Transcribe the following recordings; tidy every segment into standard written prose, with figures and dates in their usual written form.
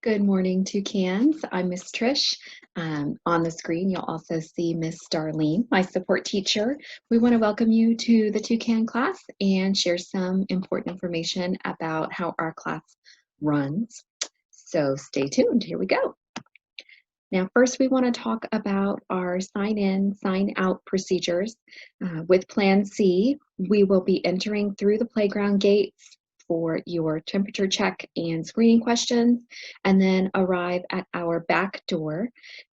Good morning, Toucans. I'm Miss Trish. On the screen, you'll also see Miss Darlene, my support teacher. We want to welcome you to the Toucan class and share some important information about how our class runs. So stay tuned. Here we go. Now, first, we want to talk about our sign-in, sign-out procedures. With Plan C, we will be entering through the playground gates for your temperature check and screening questions, and then arrive at our back door,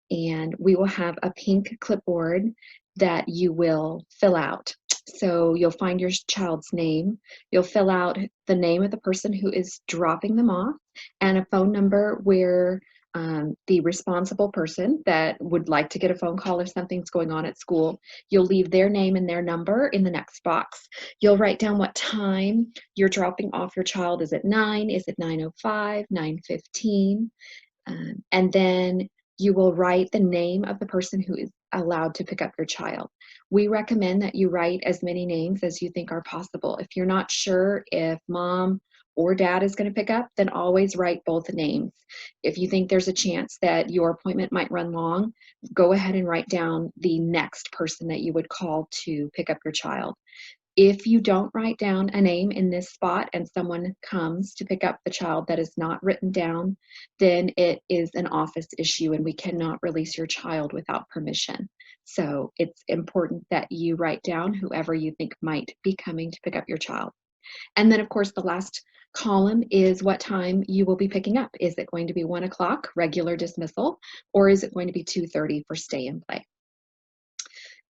and we will have a pink clipboard that you will fill out. So you'll find your child's name, you'll fill out the name of the person who is dropping them off, and a phone number where the responsible person that would like to get a phone call if something's going on at school, you'll leave their name and their number in the next box. You'll write down what time you're dropping off your child. Is it 9? Is it 9:05, 9:15? And then you will write the name of the person who is allowed to pick up your child. We recommend that you write as many names as you think are possible. If you're not sure if mom or dad is going to pick up, then always write both names. If you think there's a chance that your appointment might run long, go ahead and write down the next person that you would call to pick up your child. If you don't write down a name in this spot and someone comes to pick up the child that is not written down, then it is an office issue and we cannot release your child without permission. So it's important that you write down whoever you think might be coming to pick up your child. And then, of course, the last column is what time you will be picking up. Is it going to be 1 o'clock, regular dismissal, or is it going to be 2:30 for stay and play?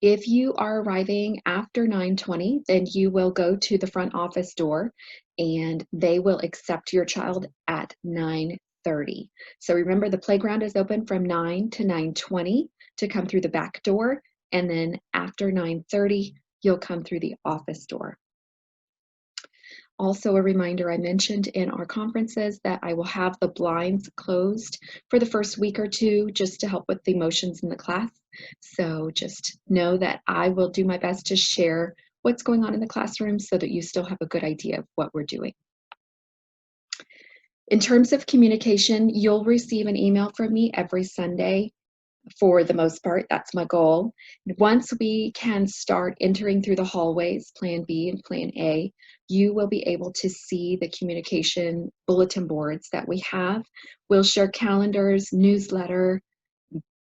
If you are arriving after 9:20, then you will go to the front office door and they will accept your child at 9:30. So remember, the playground is open from 9 to 9:20 to come through the back door, and then after 9:30, you'll come through the office door. Also, a reminder, I mentioned in our conferences that I will have the blinds closed for the first week or two just to help with the motions in the class. So just know that I will do my best to share what's going on in the classroom so that you still have a good idea of what we're doing. In terms of communication, you'll receive an email from me every Sunday. For the most part, that's my goal. Once we can start entering through the hallways, Plan B and Plan A, you will be able to see the communication bulletin boards that we have. We'll share calendars, newsletter,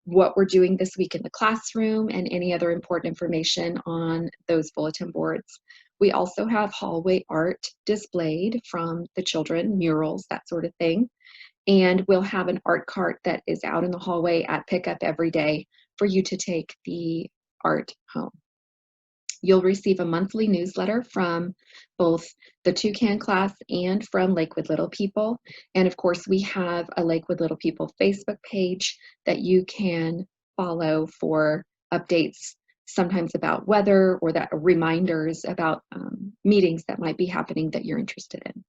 what we're doing this week in the classroom, and any other important information on those bulletin boards. We also have hallway art displayed from the children, murals, that sort of thing. And we'll have an art cart that is out in the hallway at pickup every day for you to take the art home. You'll receive a monthly newsletter from both the Toucan class and from Lakewood Little People. And of course, we have a Lakewood Little People Facebook page that you can follow for updates, sometimes about weather or that reminders about meetings that might be happening that you're interested in.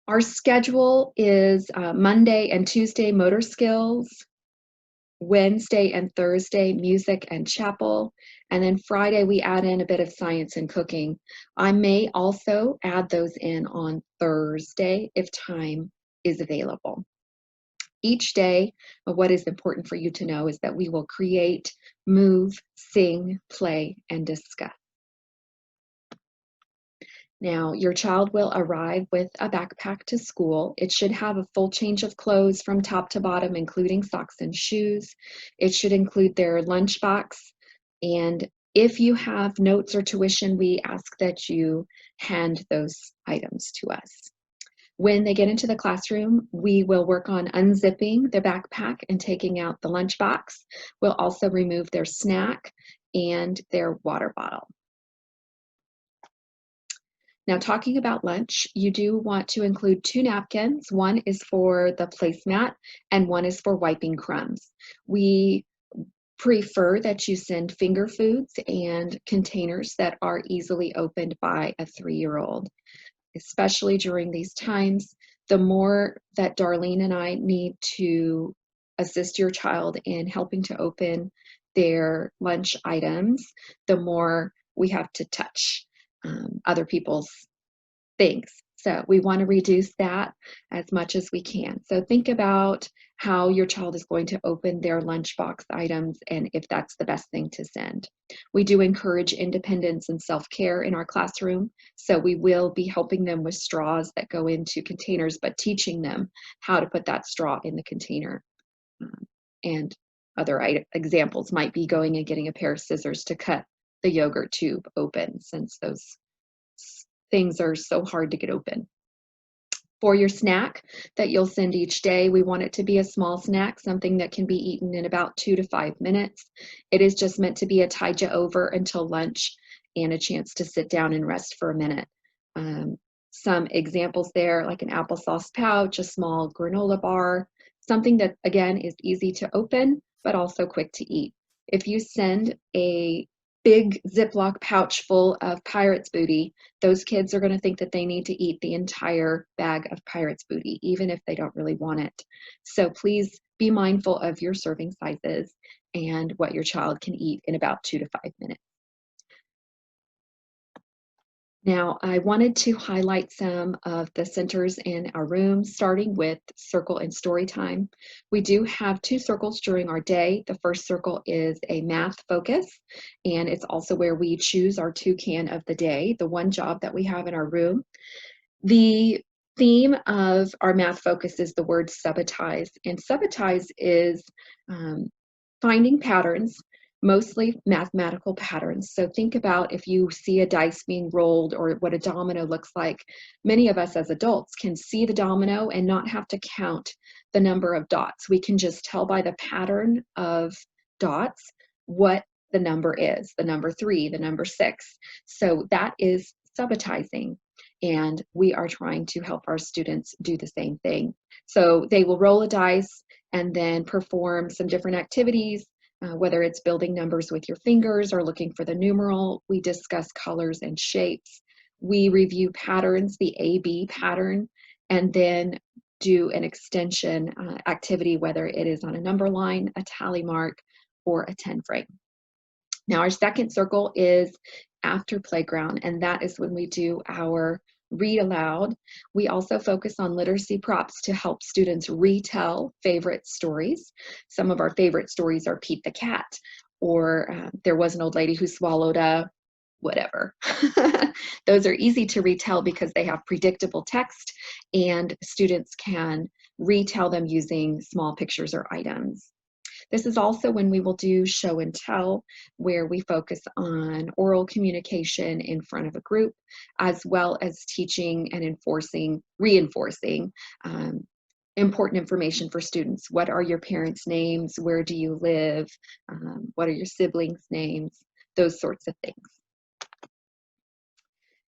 Our schedule is Monday and Tuesday, motor skills, Wednesday and Thursday, music and chapel, and then Friday we add in a bit of science and cooking. I may also add those in on Thursday if time is available. Each day, what is important for you to know is that we will create, move, sing, play, and discuss. Now, your child will arrive with a backpack to school. It should have a full change of clothes from top to bottom, including socks and shoes. It should include their lunchbox. And if you have notes or tuition, we ask that you hand those items to us. When they get into the classroom, we will work on unzipping the backpack and taking out the lunchbox. We'll also remove their snack and their water bottle. Now, talking about lunch, you do want to include 2 napkins. One is for the placemat and one is for wiping crumbs. We prefer that you send finger foods and containers that are easily opened by a 3-year-old. Especially during these times, the more that Darlene and I need to assist your child in helping to open their lunch items, the more we have to touch other people's things. So we want to reduce that as much as we can. So think about how your child is going to open their lunchbox items and if that's the best thing to send. We do encourage independence and self-care in our classroom, so we will be helping them with straws that go into containers, but teaching them how to put that straw in the container. Um, and other examples might be going and getting a pair of scissors to cut the yogurt tube open, since those things are so hard to get open. For your snack that you'll send each day, we want it to be a small snack, something that can be eaten in about 2 to 5 minutes. It is just meant to be a tide you over until lunch and a chance to sit down and rest for a minute. Um, some examples there, like an applesauce pouch, a small granola bar, something that, again, is easy to open, but also quick to eat. If you send a big Ziploc pouch full of Pirate's Booty, those kids are going to think that they need to eat the entire bag of Pirate's Booty, even if they don't really want it. So please be mindful of your serving sizes and what your child can eat in about 2 to 5 minutes. Now, I wanted to highlight some of the centers in our room, starting with circle and story time. We do have 2 circles during our day. The first circle is a math focus, and it's also where we choose our Toucan of the day, the one job that we have in our room. The theme of our math focus is the word sabotage, and sabotage is um, finding patterns, mostly mathematical patterns. So think about if you see a dice being rolled or what a domino looks like. Many of us as adults can see the domino and not have to count the number of dots. We can just tell by the pattern of dots what the number is, the number 3, the number 6. So that is sabotaging. And we are trying to help our students do the same thing. So they will roll a dice and then perform some different activities, whether it's building numbers with your fingers or looking for the numeral. We discuss colors and shapes. We review patterns, the A-B pattern, and then do an extension activity, whether it is on a number line, a tally mark, or a 10 frame. Now, our second circle is after playground, and that is when we do our read aloud. We also focus on literacy props to help students retell favorite stories. Some of our favorite stories are Pete the Cat, or there was an old lady who swallowed a whatever. Those are easy to retell because they have predictable text, and students can retell them using small pictures or items. This is also when we will do show and tell, where we focus on oral communication in front of a group, as well as teaching and reinforcing important information for students. What are your parents' names? Where do you live? What are your siblings' names? Those sorts of things.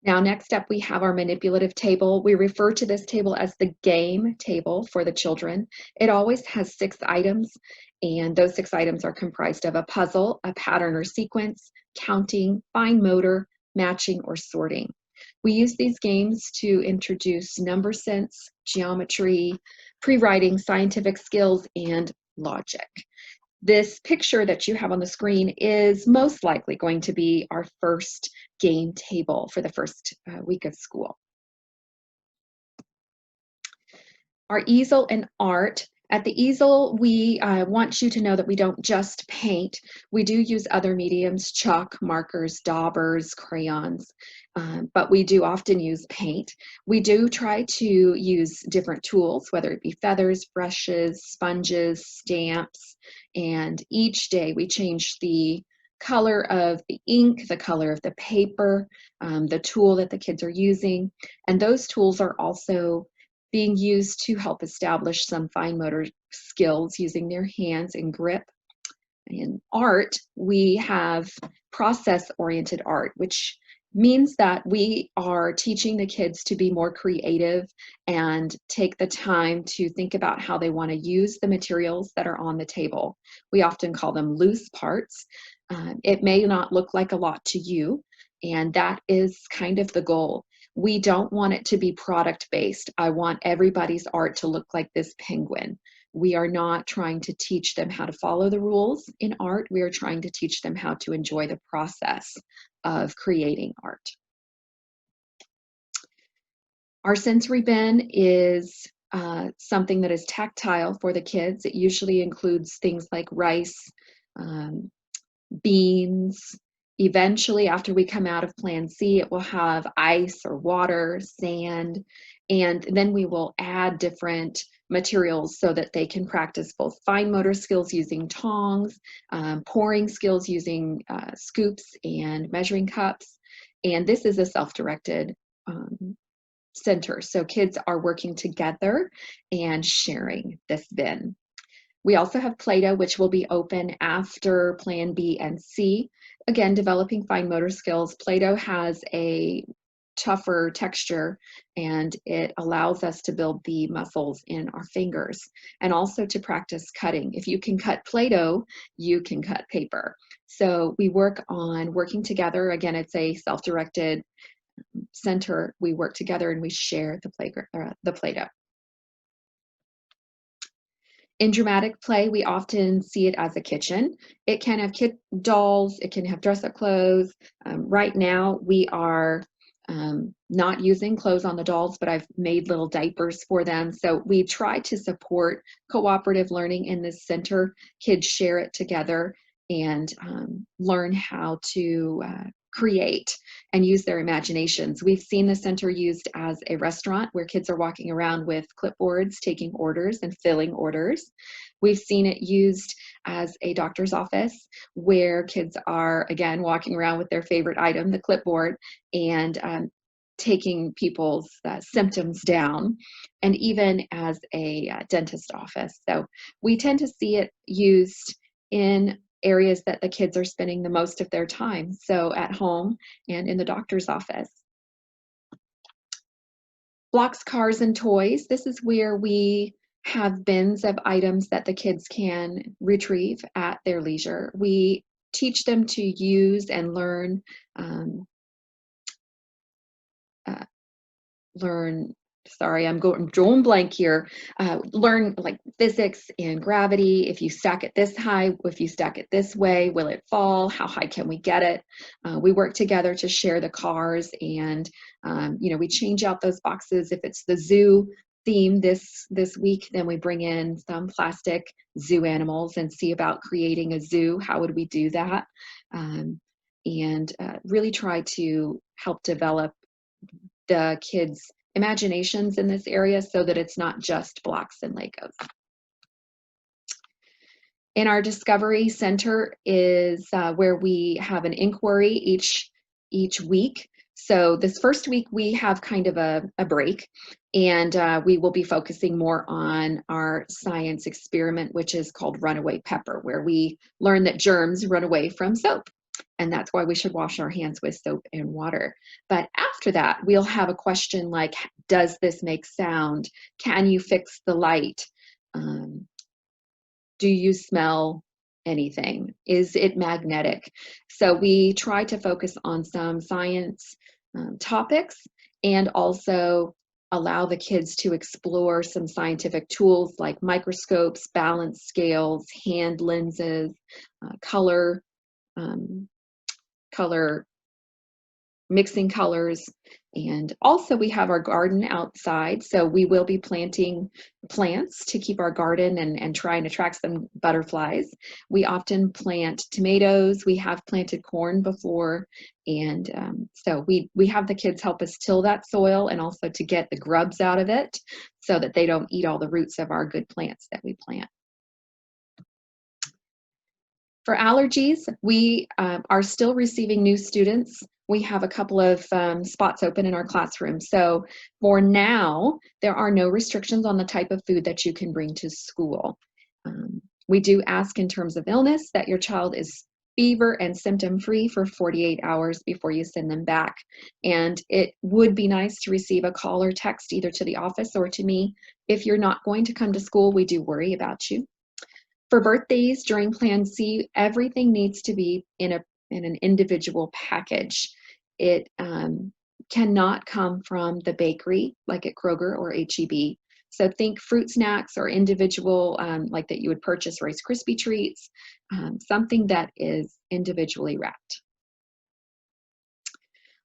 Now, next up, we have our manipulative table. We refer to this table as the game table for the children. It always has 6 items, and those 6 items are comprised of a puzzle, a pattern or sequence, counting, fine motor, matching, or sorting. We use these games to introduce number sense, geometry, pre-writing, scientific skills, and logic. This picture that you have on the screen is most likely going to be our first game table for the first week of school. Our easel and art. At the easel, we want you to know that we don't just paint. We do use other mediums, chalk, markers, daubers, crayons, but we do often use paint. We do try to use different tools, whether it be feathers, brushes, sponges, stamps, and each day we change the color of the ink, the color of the paper, the tool that the kids are using, and those tools are also being used to help establish some fine motor skills using their hands and grip. In art, we have process-oriented art, which means that we are teaching the kids to be more creative and take the time to think about how they want to use the materials that are on the table. We often call them loose parts. It may not look like a lot to you, and that is kind of the goal. We don't want it to be product-based. I want everybody's art to look like this penguin. We are not trying to teach them how to follow the rules in art. We are trying to teach them how to enjoy the process of creating art. Our sensory bin is something that is tactile for the kids. It usually includes things like rice, um, beans. Eventually, after we come out of Plan C, it will have ice or water, sand, and then we will add different materials so that they can practice both fine motor skills using tongs, pouring skills using scoops and measuring cups. And this is a self-directed center. So kids are working together and sharing this bin. We also have Play-Doh, which will be open after Plan B and C. Again, developing fine motor skills. Play-Doh has a tougher texture and it allows us to build the muscles in our fingers and also to practice cutting. If you can cut Play-Doh, you can cut paper. So we work on working together. Again, it's a self-directed center. We work together and we share the Play-Doh. In dramatic play, we often see it as a kitchen. It can have kid dolls, it can have dress-up clothes. Right now, we are not using clothes on the dolls, but I've made little diapers for them. So we try to support cooperative learning in this center. Kids share it together and learn how to create and use their imaginations. We've seen the center used as a restaurant where kids are walking around with clipboards, taking orders and filling orders. We've seen it used as a doctor's office where kids are, again, walking around with their favorite item, the clipboard, and taking people's symptoms down, and even as a dentist office. So we tend to see it used in areas that the kids are spending the most of their time, so at home and in the doctor's office. Blocks, cars, and toys. This is where we have bins of items that the kids can retrieve at their leisure. We teach them to use and learn uh, sorry, I'm drawing blank here. Learn like physics and gravity. If you stack it this high, if you stack it this way, will it fall? How high can we get it? We work together to share the cars, and we change out those boxes. If it's the zoo theme this week, then we bring in some plastic zoo animals and see about creating a zoo. How would we do that? And really try to help develop the kids' imaginations in this area so that it's not just blocks and Legos. In our Discovery Center is where we have an inquiry each week. So this first week we have kind of a break, and we will be focusing more on our science experiment, which is called Runaway Pepper, where we learn that germs run away from soap. And that's why we should wash our hands with soap and water. But after that, we'll have a question like, does this make sound? Can you fix the light? Do you smell anything? Is it magnetic? So we try to focus on some science topics and also allow the kids to explore some scientific tools like microscopes, balance scales, hand lenses, color mixing colors. And also we have our garden outside, so we will be planting plants to keep our garden and try and attract some butterflies. We often plant tomatoes. We have planted corn before, and so we have the kids help us till that soil and also to get the grubs out of it so that they don't eat all the roots of our good plants that we plant. For allergies, we are still receiving new students. We have a couple of spots open in our classroom. So for now, there are no restrictions on the type of food that you can bring to school. We do ask in terms of illness that your child is fever and symptom-free for 48 hours before you send them back. And it would be nice to receive a call or text either to the office or to me. If you're not going to come to school, we do worry about you. For birthdays during Plan C, everything needs to be in an individual package. It cannot come from the bakery like at Kroger or H-E-B. So think fruit snacks or individual, like that you would purchase Rice Krispie treats, something that is individually wrapped.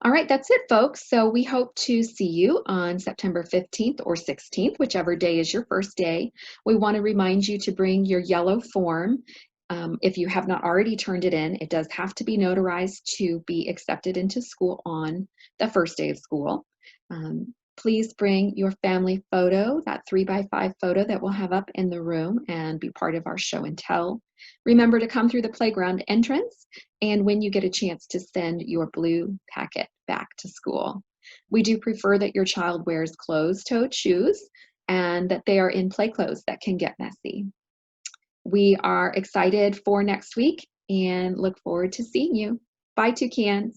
All right, that's it, folks. So we hope to see you on September 15th or 16th, whichever day is your first day. We want to remind you to bring your yellow form. If you have not already turned it in, it does have to be notarized to be accepted into school on the first day of school. Please bring your family photo, that 3x5 photo that we'll have up in the room, and be part of our show and tell. Remember to come through the playground entrance, and when you get a chance, to send your blue packet back to school. We do prefer that your child wears closed-toed shoes and that they are in play clothes that can get messy. We are excited for next week and look forward to seeing you. Bye, Toucans.